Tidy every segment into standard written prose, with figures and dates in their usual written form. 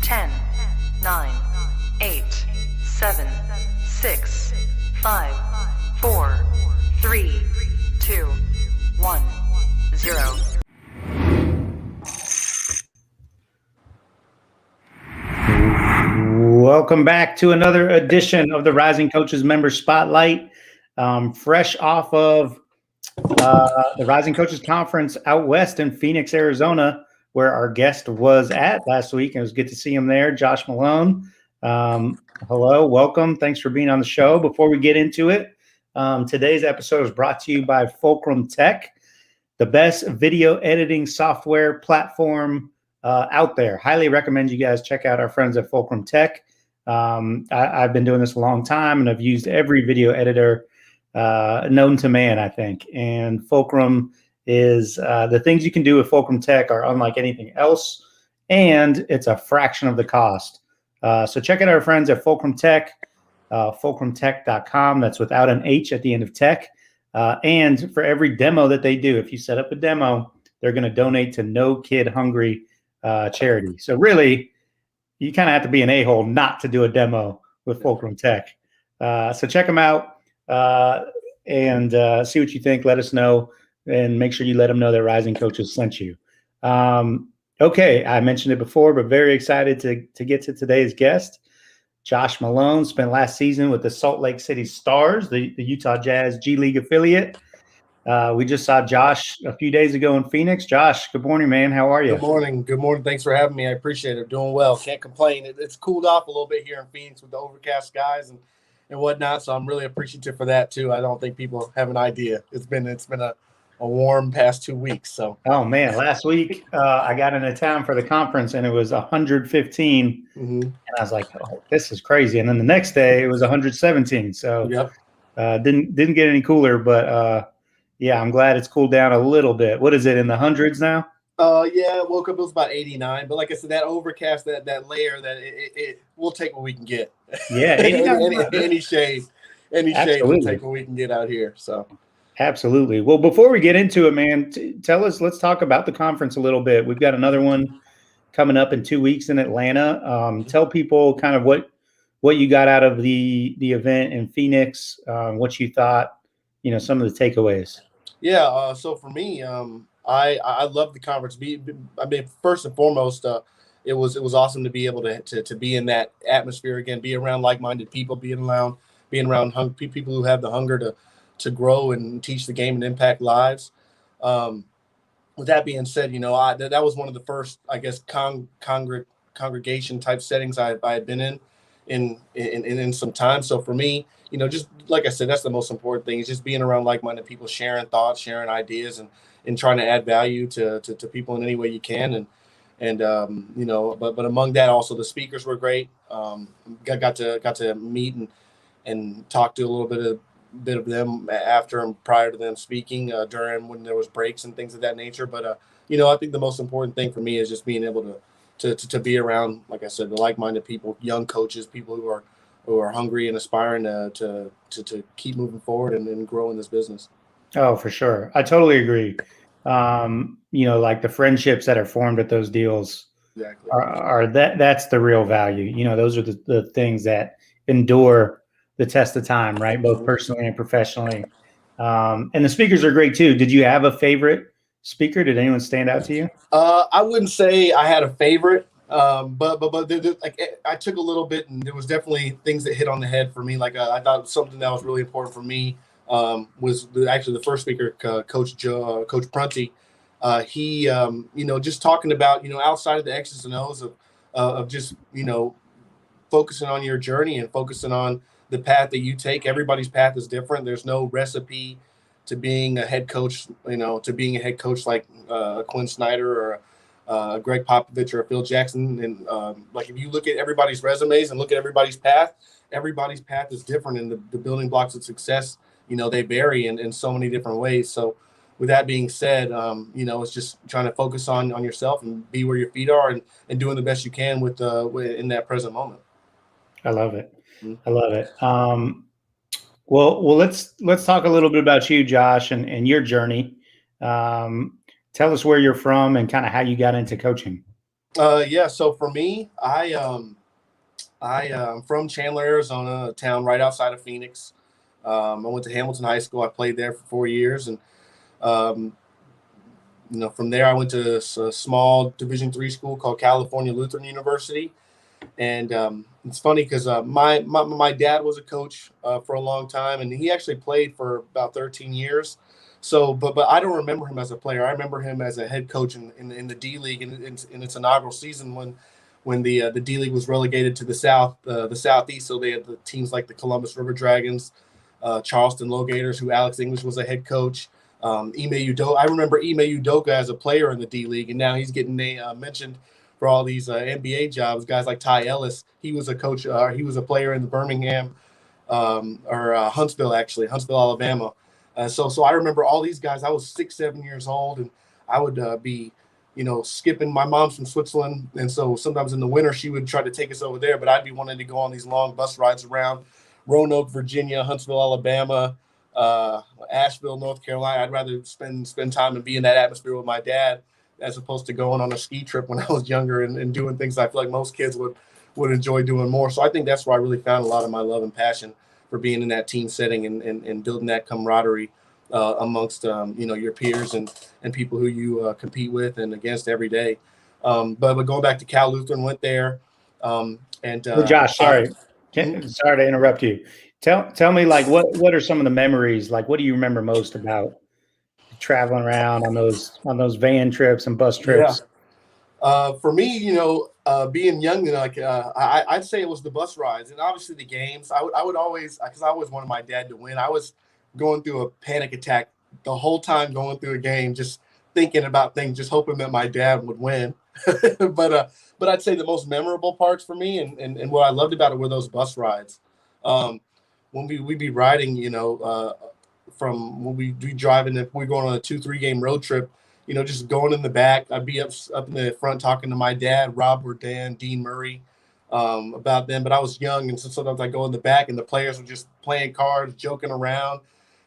10, 9, 8, 7, 6, 5, 4, 3, 2, 1, 0. Welcome back to another edition of the Rising Coaches Member Spotlight. Fresh off of the Rising Coaches Conference out west in Phoenix, Arizona, where our guest was at last week. It was good to see him there, Josh Malone. Hello, welcome. Thanks for being on the show. Before we get into it, today's episode is brought to you by Fulcrum Tech, the best video editing software platform out there. Highly recommend you guys check out our friends at Fulcrum Tech. I've been doing this a long time, and I've used every video editor known to man, I think. And Fulcrum is the things you can do with Fulcrum Tech are unlike anything else, and it's a fraction of the cost. So check out our friends at Fulcrum Tech, fulcrumtech.com. That's without an H at the end of tech. And for every demo that they do, if you set up a demo, they're going to donate to No Kid Hungry charity. So really, you kind of have to be an a-hole not to do a demo with Fulcrum Tech. So check them out and see what you think. Let us know, and make sure you let them know that Rising Coaches sent you. Okay, I mentioned it before, but very excited to get to today's guest. Josh Malone spent last season with the Salt Lake City Stars, the Utah Jazz GLeague affiliate. We just saw Josh a few days ago in Phoenix. Josh, good morning, man. How are you? Good morning. Good morning. Thanks for having me. I appreciate it. Doing well. Can't complain. It's cooled off a little bit here in Phoenix with the overcast skies and whatnot. So I'm really appreciative for that too. I don't think people have an idea. It's been a warm past 2 weeks. So man, last week I got into town for the conference and it was 115, and I was like, "Oh, this is crazy." And then the next day it was 117. So didn't get any cooler, but yeah, I'm glad it's cooled down a little bit. What is it, in the hundreds now? Yeah, woke up, it was about 89. But like I said, that overcast, that layer, that it we'll take what we can get. Yeah, any shade we'll take what we can get out here. So absolutely. Well, before we get into it, man, let's talk about the conference a little bit. We've got another one coming up in 2 weeks in Atlanta. Tell people kind of what you got out of the event in Phoenix, what you thought, some of the takeaways. Yeah. So for me, I love the conference. I mean, first and foremost, it was awesome to be able to be in that atmosphere again, be around like-minded people, being around people who have the hunger to grow and teach the game and impact lives. With that being said, that was one of the first, I guess, congregation type settings I had been in some time. So for me, just like I said, that's the most important thing, is just being around like-minded people, sharing thoughts, sharing ideas, and trying to add value to people in any way you can. But among that, also the speakers were great. Got to meet and talk to a little bit of them after and prior to them speaking, during when there was breaks and things of that nature. But I think the most important thing for me is just being able to be around, like I said, the like-minded people, young coaches, people who are hungry and aspiring to keep moving forward and grow in this business. Oh, for sure. I totally agree. Like the friendships that are formed at those deals, exactly, are that's the real value. Those are the things that endure the test of time, right? Both personally and professionally. And the speakers are great too. Did you have a favorite speaker? Did anyone stand out to you? I wouldn't say I had a favorite, but like I took a little bit, and there was definitely things that hit on the head for me. Like I thought something that was really important for me was actually the first speaker, Coach Prunty. He, just talking about, outside of the X's and O's of just, focusing on your journey and focusing on the path that you take. Everybody's path is different. There's no recipe to being a head coach, like Quinn Snyder or Greg Popovich or Phil Jackson. And like, if you look at everybody's resumes and look at everybody's path is different. And the building blocks of success, they vary in so many different ways. So with that being said, it's just trying to focus on yourself and be where your feet are and doing the best you can with in that present moment. I love it. I love it. Well, let's talk a little bit about you, Josh, and your journey. Tell us where you're from and kind of how you got into coaching. Yeah. So for me, I am from Chandler, Arizona, a town right outside of Phoenix. I went to Hamilton High School. I played there for 4 years, and um, from there I went to a small Division III school called California Lutheran University. And it's funny because my dad was a coach for a long time, and he actually played for about 13 years. So, but I don't remember him as a player. I remember him as a head coach in the D League in its inaugural season when the D League was relegated to the Southeast. So they had the teams like the Columbus River Dragons, Charleston Low-Gators, who Alex English was a head coach. Ime Udoka. I remember Ime Udoka as a player in the D League, and now he's getting mentioned for all these NBA jobs. Guys like Ty Ellis, he was a coach. He was a player in the Birmingham or Huntsville, Alabama. So I remember all these guys. I was 6, 7 years old, and I would be, skipping. My mom's from Switzerland, and so sometimes in the winter she would try to take us over there, but I'd be wanting to go on these long bus rides around Roanoke, Virginia, Huntsville, Alabama, Asheville, North Carolina. I'd rather spend time and be in that atmosphere with my dad as opposed to going on a ski trip when I was younger and doing things I feel like most kids would enjoy doing more. So I think that's where I really found a lot of my love and passion for being in that team setting and building that camaraderie amongst your peers and people who you compete with and against every day. But going back to Cal Lutheran, went there. Josh, sorry. Sorry to interrupt you. Tell me, like, what are some of the memories? Like, what do you remember most about traveling around on those van trips and bus trips? For me, being young, I'd say it was the bus rides and obviously the games. I would always, because I always wanted my dad to win. I was going through a panic attack the whole time going through a game, just thinking about things, just hoping that my dad would win. But I'd say the most memorable parts for me and what I loved about it were those bus rides. When we'd be riding, from when we'd be driving, if we're going on a 2-3 game road trip, just going in the back. I'd be up in the front talking to my dad, Rob Wordan, Dean Murray, about them. But I was young, and so sometimes I go in the back, and the players were just playing cards, joking around.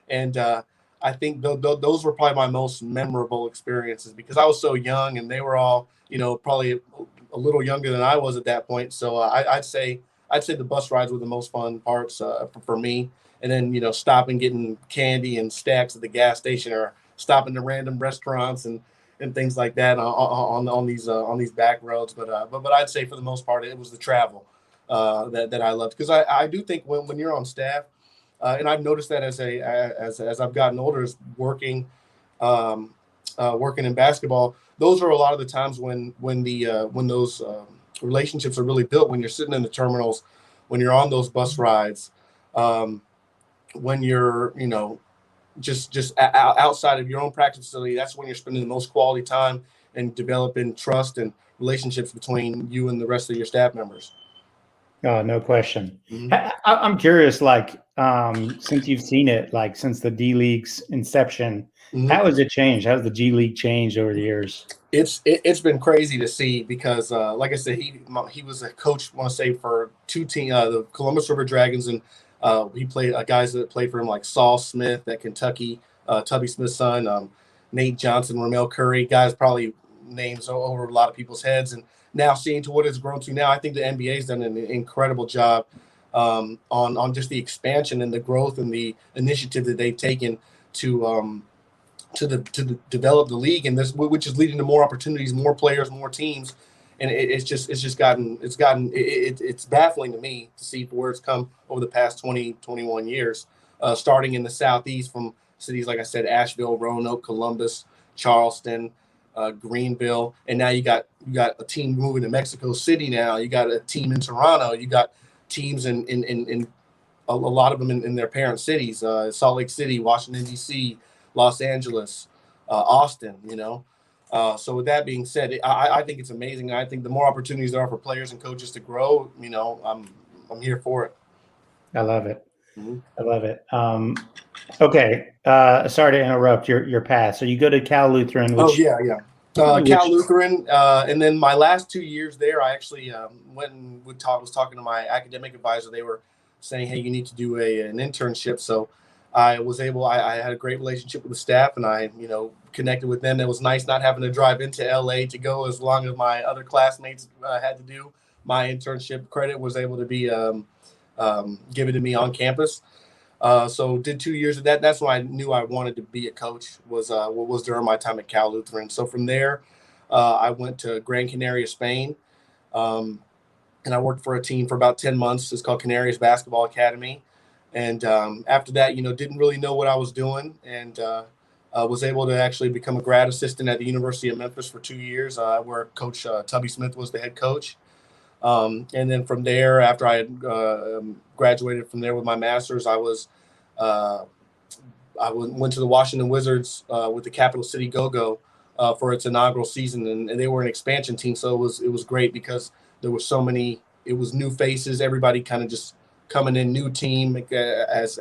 And I think those were probably my most memorable experiences because I was so young, and they were all, probably a little younger than I was at that point. So I'd say the bus rides were the most fun parts for me. And then, stopping, getting candy and stacks at the gas station or stopping to random restaurants and things like that on these back roads. But I'd say for the most part, it was the travel that I loved. Because I do think when you're on staff, and I've noticed that as I've gotten older, is working in basketball, those are a lot of the times when those relationships are really built, when you're sitting in the terminals, when you're on those bus rides, when you're, just outside of your own practice facility. That's when you're spending the most quality time and developing trust and relationships between you and the rest of your staff members. Oh, no question. Mm-hmm. I'm curious, like, since you've seen it, like since the D League's inception, Mm-hmm. How has it changed? How's the G League changed over the years? It's been crazy to see because, like I said, he was a coach, I want to say, for 2 teams, the Columbus River Dragons, and he played guys that played for him like Saul Smith at Kentucky, Tubby Smith's son, Nate Johnson, Ramel Curry, guys probably names over a lot of people's heads. And now seeing to what it's grown to now, I think the NBA's done an incredible job on just the expansion and the growth and the initiative that they've taken to develop the league, and this, which is leading to more opportunities, more players, more teams, and it's baffling to me to see where it's come over the past 21 years, starting in the Southeast from cities like I said, Asheville, Roanoke, Columbus, Charleston, Greenville, and now you got a team moving to Mexico City. Now you got a team in Toronto. You got teams in a lot of them in their parent cities, Salt Lake City, Washington D.C., Los Angeles, Austin, So with that being said, I think it's amazing. I think the more opportunities there are for players and coaches to grow, I'm here for it. I love it. Mm-hmm. I love it. Okay. Sorry to interrupt your path. So you go to Cal Lutheran. Cal Lutheran. And then my last 2 years there, I actually went and was talking to my academic advisor. They were saying, hey, you need to do an internship. So I had a great relationship with the staff, and I, connected with them. It was nice not having to drive into LA to go as long as my other classmates had to do. My internship credit was able to be given to me on campus. So did 2 years of that. That's when I knew I wanted to be a coach, was during my time at Cal Lutheran. So from there, I went to Gran Canaria, Spain. And I worked for a team for about 10 months. It's called Canary's Basketball Academy. And after that, didn't really know what I was doing, and was able to actually become a grad assistant at the University of Memphis for 2 years, where Coach Tubby Smith was the head coach. And then from there, after I had graduated from there with my master's, I went to the Washington Wizards with the Capital City Go-Go for its inaugural season, and they were an expansion team, so it was great because there were so many. It was new faces, everybody kind of just coming in, new team, as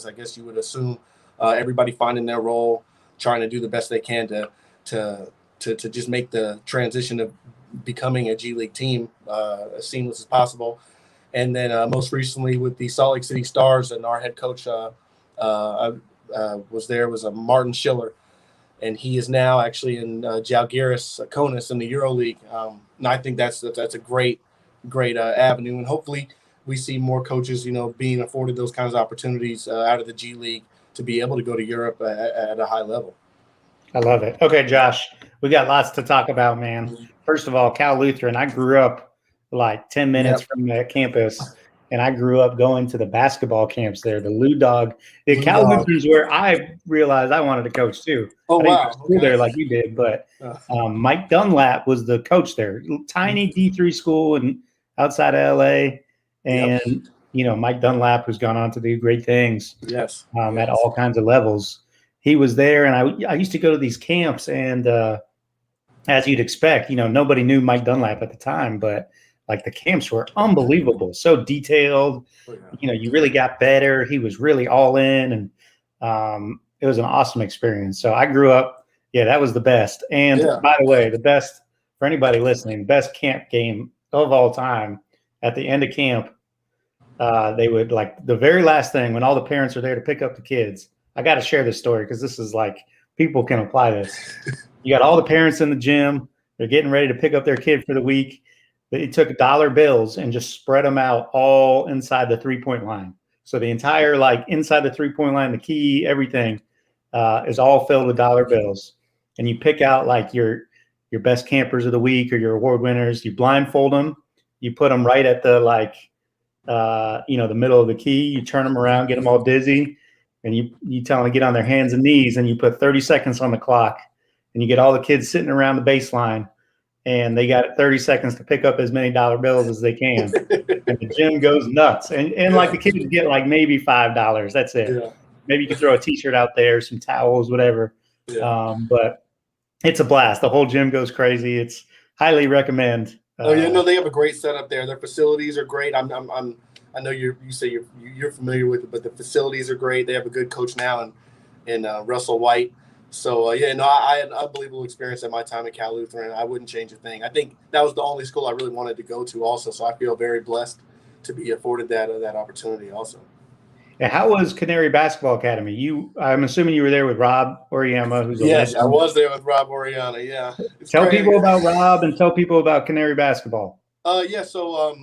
I guess you would assume, everybody finding their role, trying to do the best they can to just make the transition of becoming a G League team as seamless as possible. And then most recently with the Salt Lake City Stars, and our head coach was Martin Schiller, and he is now actually in Žalgiris Kaunas in the EuroLeague. And I think that's a great avenue, and hopefully we see more coaches, being afforded those kinds of opportunities out of the G League to be able to go to Europe at a high level. I love it. Okay, Josh, we got lots to talk about, man. First of all, Cal Lutheran, I grew up like 10 minutes from that campus, and I grew up going to the basketball camps there, the Lou Dog. Cal Lutheran's where I realized I wanted to coach too. Oh, I didn't wow. go to school there like you did, but Mike Dunlap was the coach there. Tiny D3 school and outside of LA. And, Mike Dunlap, who's gone on to do great things at all kinds of levels. He was there, and I used to go to these camps, and as you'd expect, nobody knew Mike Dunlap at the time, but like the camps were unbelievable, so detailed. You really got better. He was really all in, and it was an awesome experience. So I grew up, that was the best. And by the way, the best for anybody listening, best camp game of all time. At the end of camp, they would, like, the very last thing when all the parents are there to pick up the kids. I got to share this story because this is like, people can apply this. You got all the parents in the gym. They're getting ready to pick up their kid for the week. They took dollar bills and just spread them out all inside the 3-point line. So the entire, like, inside the 3-point line, the key, everything is all filled with dollar bills. And you pick out like your best campers of the week or your award winners. You blindfold them. You put them right at the, like, the middle of the key. You turn them around, get them all dizzy, and you tell them to get on their hands and knees, and you put 30 seconds on the clock, and you get all the kids sitting around the baseline, and they got 30 seconds to pick up as many dollar bills as they can. And the gym goes nuts. And like, the kids get like maybe $5. That's it. Yeah. Maybe you can throw a T-shirt out there, some towels, whatever. Yeah. But it's a blast. The whole gym goes crazy. It's highly recommend. They have a great setup there. Their facilities are great. I know you say you're familiar with it, but the facilities are great. They have a good coach now in Russell White. So I had an unbelievable experience at my time at Cal Lutheran. I wouldn't change a thing. I think that was the only school I really wanted to go to also. So I feel very blessed to be afforded that opportunity also. Yeah, how was Canary Basketball Academy? I'm assuming you were there with Rob Oriana, who's yes, I was there with Rob Oriana. Yeah. Tell people about Rob and tell people about Canary Basketball. So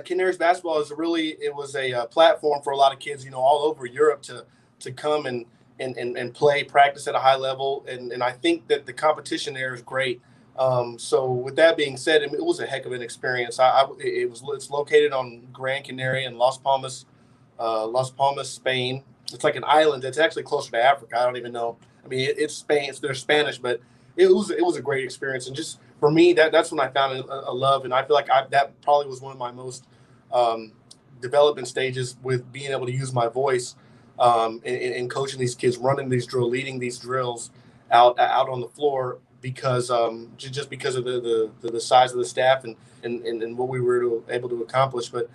Canary's Basketball was a platform for a lot of kids, all over Europe to come and play, practice at a high level, and I think that the competition there is great. So with that being said, it was a heck of an experience. It's located on Gran Canaria in Las Palmas, Spain. It's like an island. It's actually closer to Africa. I don't even know. I mean, it's Spain. They're Spanish, but it was a great experience. And just for me, that's when I found a love. And I feel like that probably was one of my most development stages, with being able to use my voice in coaching these kids, leading these drills out on the floor, because just because of the size of the staff and what we were able to accomplish. But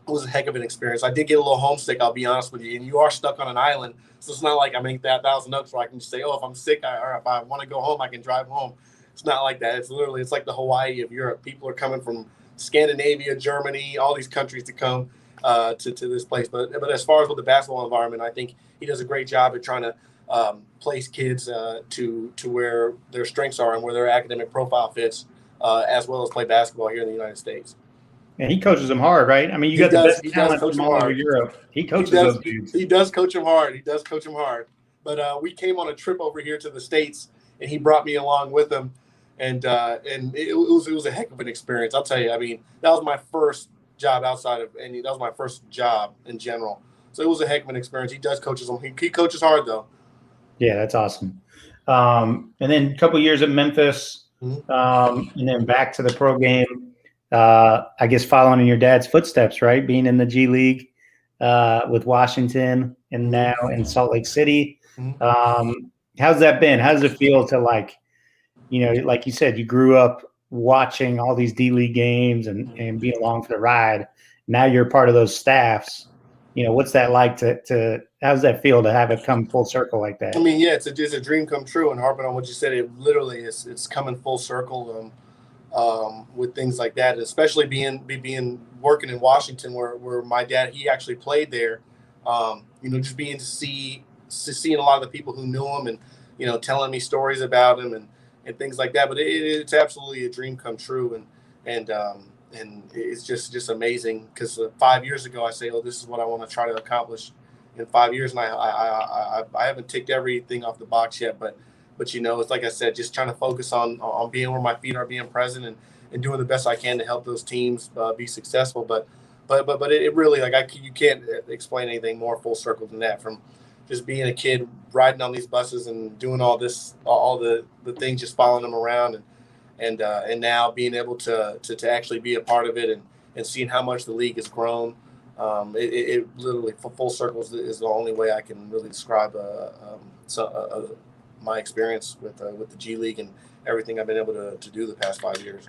it was a heck of an experience. I did get a little homesick, I'll be honest with you. And you are stuck on an island, so it's not like I make that $1,000 where I can just say, if I'm sick or if I want to go home, I can drive home. It's not like that. It's like the Hawaii of Europe. People are coming from Scandinavia, Germany, all these countries to come. to this place. But as far as with the basketball environment, I think he does a great job at trying to place kids to where their strengths are and where their academic profile fits, as well as play basketball here in the United States. And he coaches them hard, right? I mean, you got the best talent from all over Europe. He coaches those dudes. He does coach them hard. He does coach them hard. But we came on a trip over here to the States, and he brought me along with him, and it was a heck of an experience. I'll tell you. I mean, that was my first job outside of, and that was my first job in general. So it was a heck of an experience. He does coaches them. He coaches hard though. Yeah, that's awesome. And then a couple of years at Memphis, and then back to the pro game. I guess following in your dad's footsteps, right? Being in the G League with Washington and now in Salt Lake City. How's that been? How does it feel to, like you said, you grew up watching all these D League games and being along for the ride. Now you're part of those staffs. What's that like to how does that feel to have it come full circle like that? I mean, yeah, it's a dream come true. And harping on what you said, it literally is. It's coming full circle. With things like that, especially being working in Washington, where my dad, he actually played there. Just being seeing a lot of the people who knew him and telling me stories about him and things like that. But it's absolutely a dream come true, and it's just amazing because 5 years ago I say, oh, this is what I want to try to accomplish in 5 years, and I haven't ticked everything off the box yet, but it's like I said, just trying to focus on being where my feet are, being present, and doing the best I can to help those teams be successful. But it really, you can't explain anything more full circle than that. From just being a kid riding on these buses and doing all the things, just following them around, and now being able to actually be a part of it and seeing how much the league has grown. It literally full circle is the only way I can really describe my experience with the G League and everything I've been able to do the past 5 years.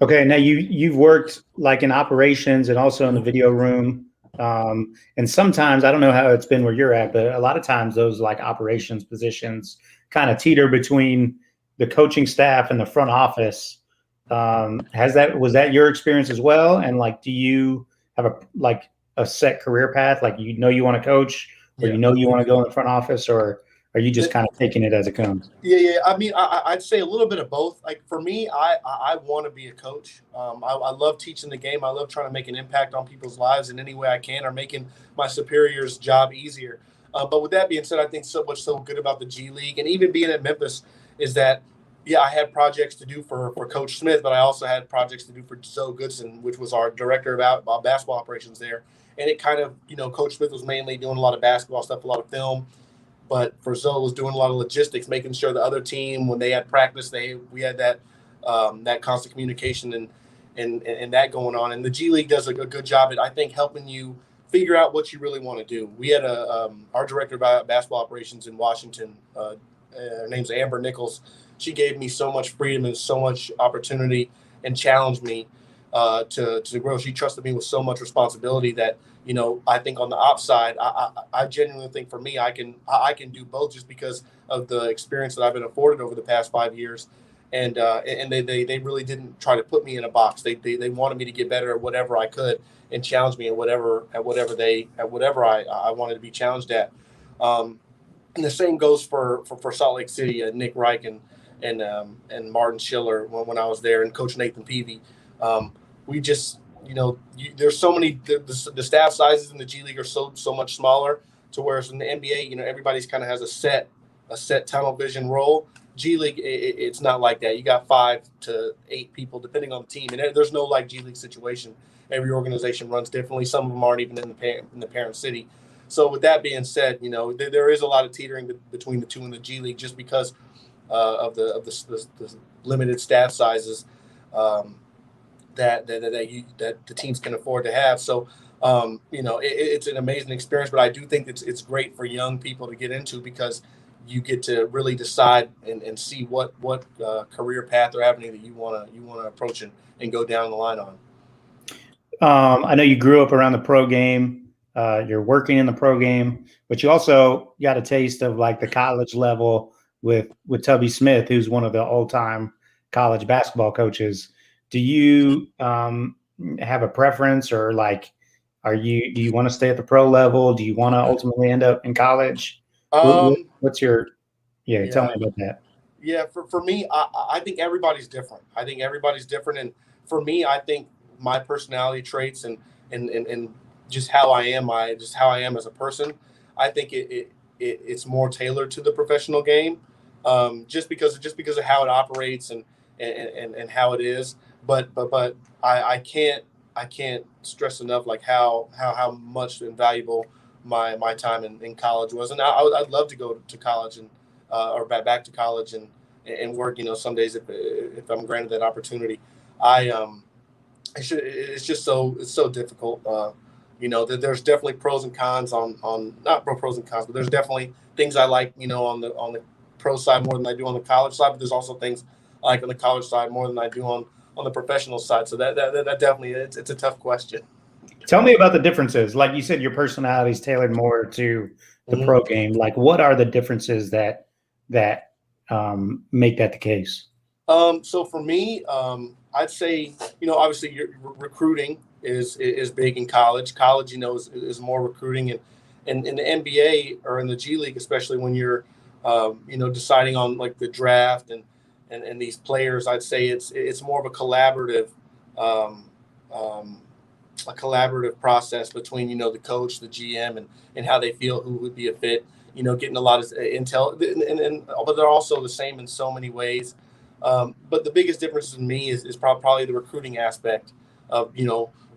Okay, now you've worked like in operations and also in the video room, and sometimes I don't know how it's been where you're at, but a lot of times those like operations positions kind of teeter between the coaching staff and the front office. Was that your experience as well? And like, do you have a set career path? Like you want to coach, or you want to go in the front office, or are you just kind of taking it as it comes? Yeah. I mean, I'd say a little bit of both. Like for me, I want to be a coach. I love teaching the game. I love trying to make an impact on people's lives in any way I can, or making my superiors' job easier. But with that being said, I think so good about the G League, and even being at Memphis, is that, yeah, I had projects to do for Coach Smith, but I also had projects to do for Zoe Goodson, which was our director of basketball operations there. And it kind of, Coach Smith was mainly doing a lot of basketball stuff, a lot of film. But for Zoe was doing a lot of logistics, making sure the other team, when they had practice, we had that constant communication and that going on. And the G League does a good job at, I think, helping you figure out what you really want to do. We had our director of basketball operations in Washington. Her name's Amber Nichols. She gave me so much freedom and so much opportunity and challenged me to grow. She trusted me with so much responsibility that, I think on the ops side, I genuinely think for me, I can do both just because of the experience that I've been afforded over the past 5 years. And they really didn't try to put me in a box. They wanted me to get better at whatever I could and challenge me at whatever I wanted to be challenged at. And the same goes for Salt Lake City, Nick Reich and Martin Schiller when I was there, and Coach Nathan Peavy. We just, there's so many, the staff sizes in the G League are so much smaller, to whereas in the NBA, everybody's kind of has a set tunnel vision role. G League, it's not like that. You got 5 to 8 people depending on the team, and there's no G League situation. Every organization runs differently. Some of them aren't even in the parent city. So with that being said, there is a lot of teetering between the two in the G League just because of the limited staff sizes that the teams can afford to have. So it's an amazing experience, but I do think it's great for young people to get into, because you get to really decide and see what career path or avenue that you want to approach and go down the line on. I know you grew up around the pro game. You're working in the pro game, but you also got a taste of like the college level with Tubby Smith, who's one of the all-time college basketball coaches. Do you have a preference, or like Do you want to stay at the pro level? Do you want to ultimately end up in college? What's your, tell me about that. Yeah, for me, I think everybody's different. I think everybody's different. And for me, I think my personality traits and just how I am, as a person, I think it's more tailored to the professional game, just because of how it operates and how it is. But I can't stress enough like how much invaluable my time in college was. And I'd love to go to college and or back to college and work. Some days if I'm granted that opportunity, it's so difficult. There's definitely pros and cons on not pros and cons, but there's definitely things I like, on the pro side more than I do on the college side. But there's also things I like on the college side more than I do on the professional side. So that definitely it's a tough question. Tell me about the differences. Like you said, your personality is tailored more to the pro game. Like, what are the differences that make that the case? So for me, I'd say, obviously your recruiting is big in college. College, is more recruiting, and in the NBA or in the G League, especially when you're, deciding on like the draft and these players, I'd say it's more of a collaborative, process between, the coach, the GM, and how they feel who would be a fit. Getting a lot of intel, but they're also the same in so many ways. But the biggest difference in me is probably the recruiting aspect of,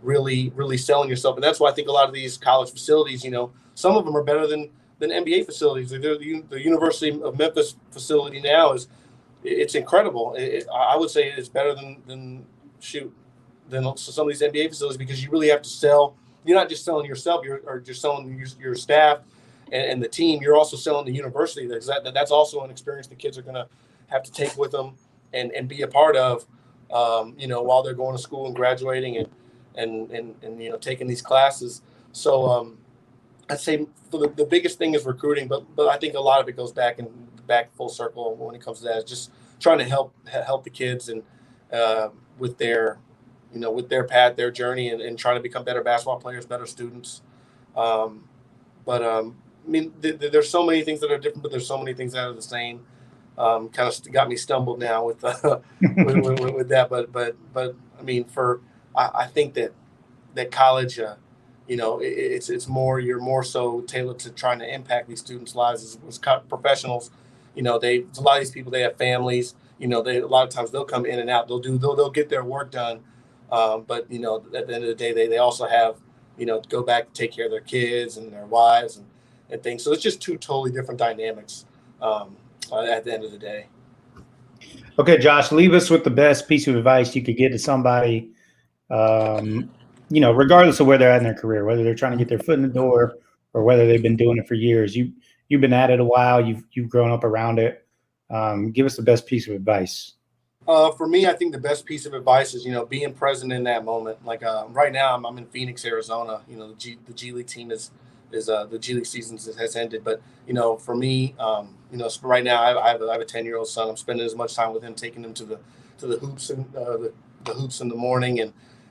really, really selling yourself. And that's why I think a lot of these college facilities, some of them are better than NBA facilities. The University of Memphis facility now it's incredible. I would say it's better than some of these NBA facilities, because you really have to sell. You're not just selling yourself, you're selling your staff and the team. You're also selling the university. That's also an experience the kids are going to have to take with them and be a part of, while they're going to school and graduating and taking these classes. So I'd say the biggest thing is recruiting, but I think a lot of it goes back full circle when it comes to that. It's just trying to help the kids and with their path, their journey, and trying to become better basketball players, better students. There's so many things that are different, but there's so many things that are the same. Kind of got me stumbled now with with that, but I think that college, it's more, you're more so tailored to trying to impact these students' lives as professionals. A lot of these people, they have families. A lot of times they'll come in and out. They'll get their work done, but at the end of the day, they also have to go back and take care of their kids and their wives and things. So it's just two totally different dynamics at the end of the day. Okay, Josh, leave us with the best piece of advice you could give to somebody, regardless of where they're at in their career, whether they're trying to get their foot in the door or whether they've been doing it for years. You've been at it a while. You've grown up around it. Give us the best piece of advice. For me, I think the best piece of advice is, being present in that moment. Like right now, I'm in Phoenix, Arizona. The G League team is the G League season has ended. But, for me, right now I have a 10-year-old son. I'm spending as much time with him, taking him to the hoops and the hoops in the morning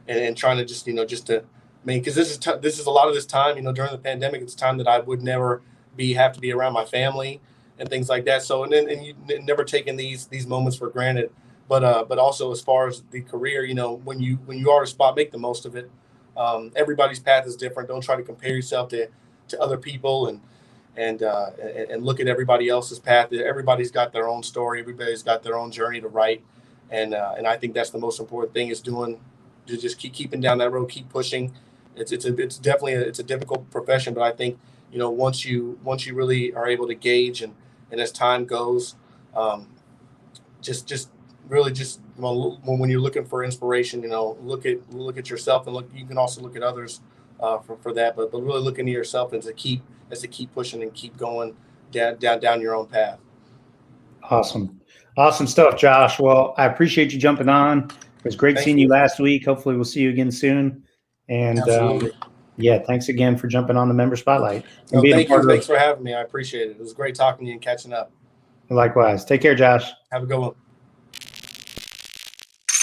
and trying to just because this is a lot of this time, during the pandemic, it's time that I would never have to be around my family and things like that. So, and you never taking these moments for granted. But also as far as the career, when you are at a spot, make the most of it. Everybody's path is different. Don't try to compare yourself to other people and look at everybody else's path. Everybody's got their own story. Everybody's got their own journey to write. And I think that's the most important thing is just keeping down that road, keep pushing. It's definitely a difficult profession, but I think, once you really are able to gauge and as time goes, just when you're looking for inspiration, look at yourself and you can also look at others for that, but really look into yourself and to keep pushing and keep going down your own path. Awesome stuff, Josh. Well, I appreciate you jumping on. It was great seeing you last week. Hopefully we'll see you again soon. And thanks again for jumping on the Member Spotlight. Thanks for having me. I appreciate it. It was great talking to you and catching up. Likewise. Take care, Josh. Have a good one.